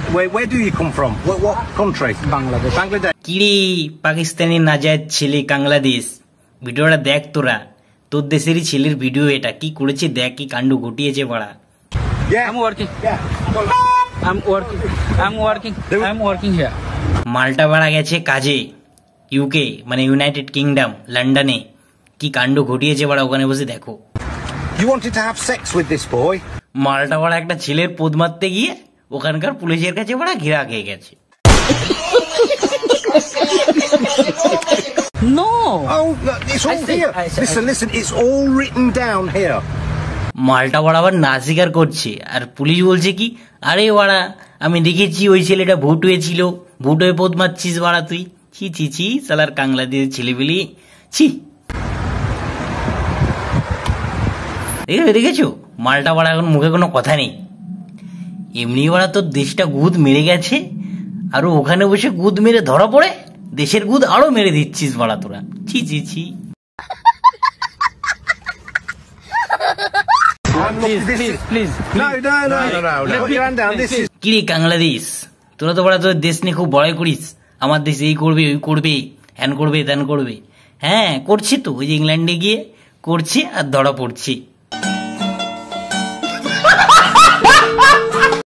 Where do you come from? What country? Bangladesh. Bangladesh. কিরে পাকিস্তানি নাজায়েত ছেলে বাংলাদেশ, ভিডিওটা দেখ তোরা, তোর দেশেরই ছেলের ভিডিও এটা, কি করেছে দেখ, কি কাণ্ড ঘটিয়েছে বাড়া। Yeah. I'm working. Yeah. I'm working here. মালটা বাড়া গেছে কাজে ইউকে মানে ইউনাইটেড কিংডম লন্ডনে, কি কাণ্ড ঘটিয়েছে বাড়া ওখানে বসে দেখো। You wanted to have sex with this boy? মালটা বাড়া একটা ছেলের পোদ মারতে গিয়ে ওখানকার পুলিশের কাছে বাড়া ঘেরা খেয়ে গেছে। No. Oh, look, it's all here. Listen, it's all written down here. মালটা বাড়া আবার না স্বীকার করছে, আর পুলিশ বলছে কি, আরে বাড়া আমি দেখেছি ওই ছেলেটা ভোট হয়েছিল, ভোট হয়ে পোদ মারছিস বাড়া তুই, ছি ছি ছি সালার বাংলাদেশের ছেলেবেলি ছি। দেখেছো মালটা বাড়া এখন মুখে কোনো কথা নেই, এমনি বাড়া তোর দেশটা গুদ মেরে গেছে, আরো ওখানে বসে গুদ মেরে ধরা পড়ে দেশের গুদ আরো মেরে দিচ্ছিস বাড়া তোরা, ছি ছি ছি। Please. No. Put your hand down. This is. কিরে বাংলাদেশ, তোরা তো বড়া তোর দেশ নিয়ে খুব বড়াই করিস, আমার দেশ এই করবে ওই করবে হ্যান করবে ত্যান করবে, হ্যাঁ করছি তো, ওই যে ইংল্যান্ডে গিয়ে করছি আর ধরা পড়ছি।